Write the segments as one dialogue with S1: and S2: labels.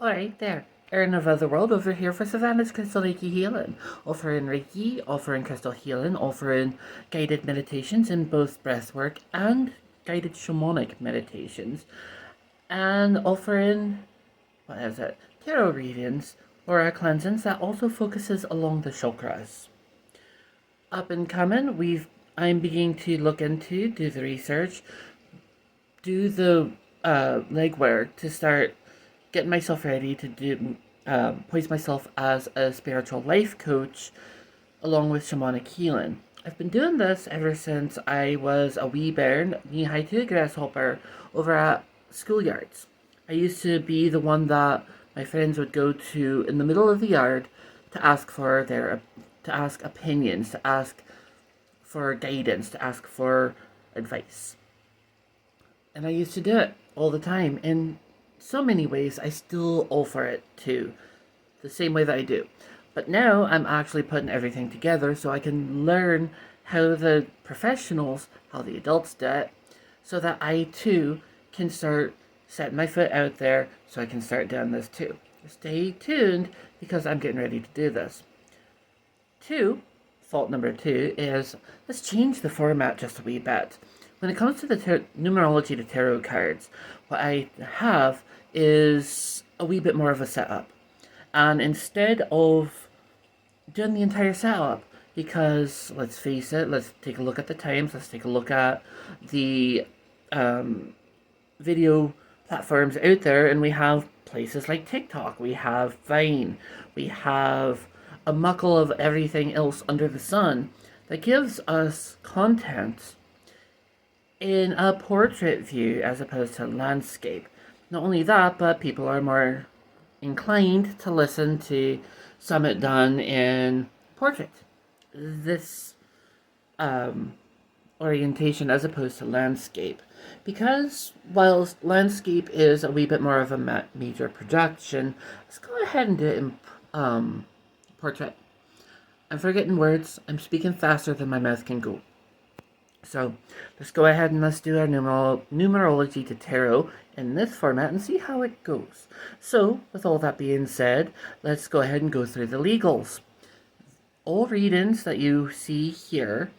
S1: Alright, there. Erin of Otherworld over here for Savannah's Crystal Reiki Healing. Offering Reiki, offering Crystal Healing, offering guided meditations in both breathwork and guided shamanic meditations. And offering, what is it? Tarot readings, aura cleansings that also focuses along the chakras. Up and coming, I'm beginning to look into, do the research, do the legwork to start getting myself ready to do place myself as a spiritual life coach along with shamanic healing. I've been doing this ever since I was a wee bairn, knee high to a grasshopper, over at schoolyards. I used to be the one that my friends would go to in the middle of the yard to ask for to ask opinions, to ask for guidance, to ask for advice. And I used to do it all the time. In so many ways, I still offer it too, the same way that I do. But now I'm actually putting everything together so I can learn how the professionals, how the adults do it, so that I too can start setting my foot out there so I can start doing this too. Stay tuned because I'm getting ready to do this. Fault number two is let's change the format just a wee bit. When it comes to the numerology to tarot cards, what I have is a wee bit more of a setup. And instead of doing the entire setup, because let's face it, let's take a look at the times, let's take a look at the video platforms out there, and we have places like TikTok, we have Vine, we have a muckle of everything else under the sun that gives us content in a portrait view as opposed to landscape. Not only that, but people are more inclined to listen to Summit done in portrait. This orientation as opposed to landscape. Because while landscape is a wee bit more of a major production, let's go ahead and do it in portrait. I'm forgetting words. I'm speaking faster than my mouth can go. So let's go ahead and let's do our numerology to tarot in this format and see how it goes. So with all that being said, let's go ahead and go through the legals. All readings that you see here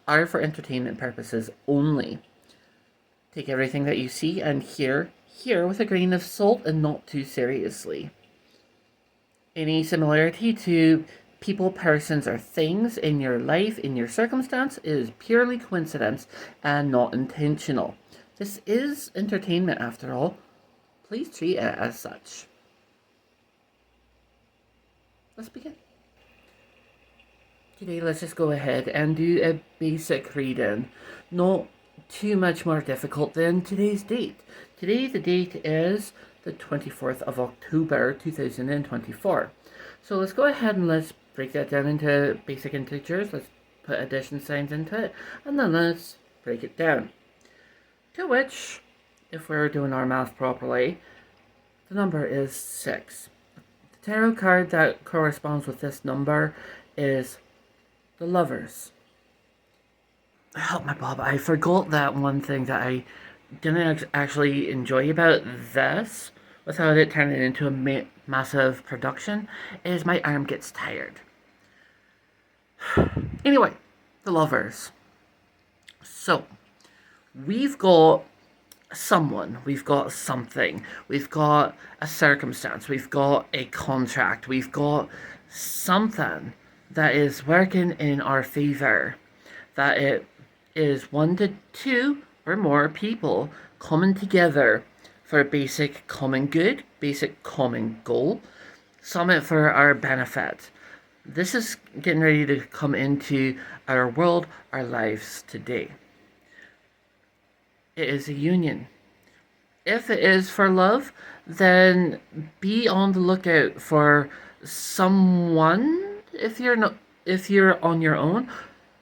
S1: are for entertainment purposes only. Take everything that you see and hear with a grain of salt and not too seriously. Any similarity to people, persons, or things in your life, in your circumstance, is purely coincidence and not intentional. This is entertainment after all. Please treat it as such. Let's begin. Today, let's just go ahead and do a basic reading. Not too much more difficult than today's date. Today, the date is the 24th of October, 2024. So let's go ahead and let's break that down into basic integers. Let's put addition signs into it, and then let's break it down. To which, if we're doing our math properly, the number is 6. The tarot card that corresponds with this number is the Lovers. Help my Bob, I forgot that one thing that I didn't actually enjoy about this, without it turning into a massive production, is my arm gets tired. Anyway, the Lovers. So, we've got someone, we've got something, we've got a circumstance, we've got a contract, we've got something that is working in our favor, that it is 1 to 2 or more people coming together for a basic common good, basic common goal, something for our benefit. This is getting ready to come into our world, our lives today. It is a union. If it is for love, then be on the lookout for someone if you're on your own,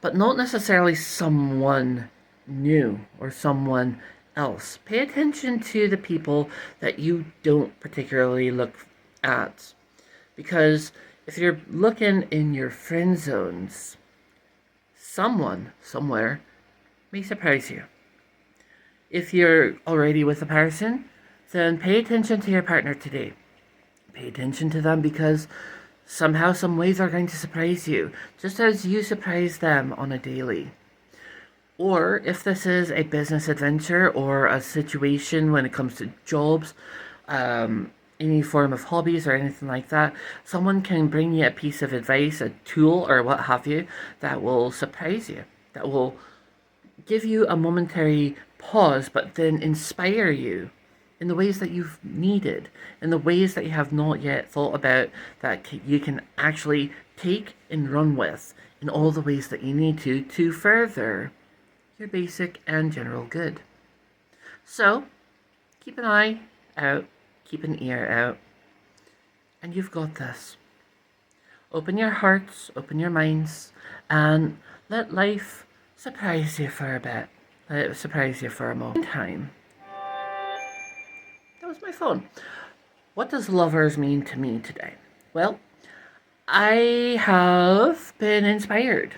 S1: but not necessarily someone new or someone else. Pay attention to the people that you don't particularly look at, because if you're looking in your friend zones, someone somewhere may surprise you. If you're already with a person, then pay attention to your partner today. Pay attention to them because somehow, some ways are going to surprise you, just as you surprise them on a daily. Or if this is a business adventure or a situation when it comes to jobs, any form of hobbies or anything like that, someone can bring you a piece of advice, a tool, or what have you, that will surprise you, that will give you a momentary pause, but then inspire you in the ways that you've needed, in the ways that you have not yet thought about, that you can actually take and run with in all the ways that you need to further your basic and general good. So, keep an eye out, keep an ear out, and you've got this. Open your hearts, open your minds, and let life surprise you for a bit. Let it surprise you for a moment. Time. That was my phone. What does lovers mean to me today? Well, I have been inspired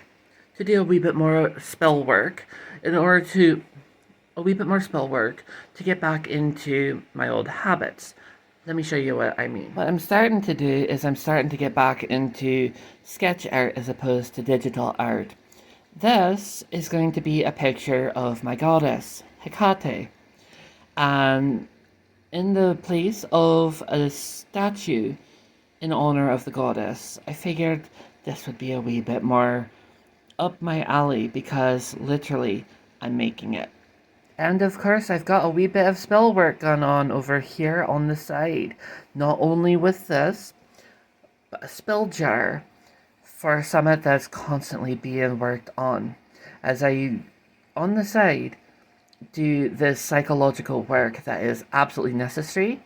S1: to do a wee bit more spell work to get back into my old habits. Let me show you what I mean. What I'm starting to do is I'm starting to get back into sketch art as opposed to digital art. This is going to be a picture of my goddess, Hecate. And in the place of a statue in honor of the goddess, I figured this would be a wee bit more up my alley because literally I'm making it. And of course, I've got a wee bit of spell work going on over here on the side. Not only with this, but a spell jar for a summit that's constantly being worked on. As I, on the side, do this psychological work that is absolutely necessary,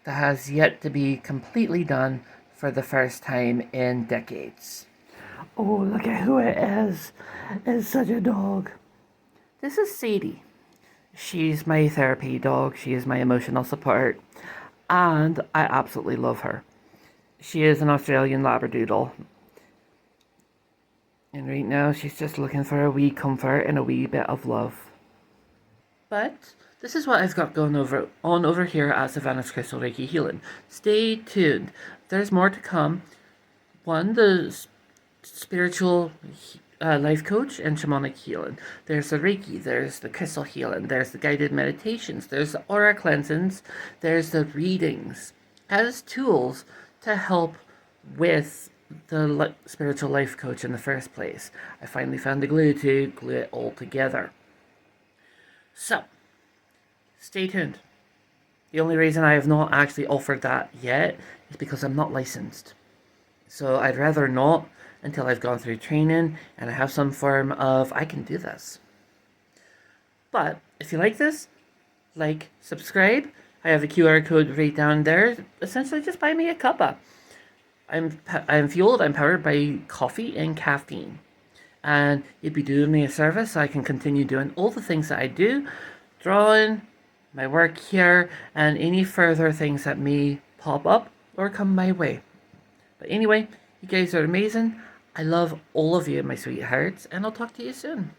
S1: that has yet to be completely done for the first time in decades. Oh, look at who it is. It's such a dog. This is Sadie. She's my therapy dog. She is my emotional support. And I absolutely love her. She is an Australian Labradoodle. And right now she's just looking for a wee comfort and a wee bit of love. But this is what I've got going on over here at Savannah's Crystal Reiki Healing. Stay tuned. There's more to come. One, the spiritual life coach and shamanic healing. There's the Reiki, there's the crystal healing, there's the guided meditations, there's the aura cleansings, there's the readings as tools to help with the spiritual life coach in the first place. I finally found the glue to glue it all together. So, stay tuned. The only reason I have not actually offered that yet is because I'm not licensed. So I'd rather not until I've gone through training and I have some form of, I can do this. But if you like this, like, subscribe. I have a QR code right down there. Essentially, just buy me a cuppa. I'm fueled, I'm powered by coffee and caffeine. And you'd be doing me a service so I can continue doing all the things that I do, drawing, my work here, and any further things that may pop up or come my way. But anyway, you guys are amazing. I love all of you, my sweethearts, and I'll talk to you soon.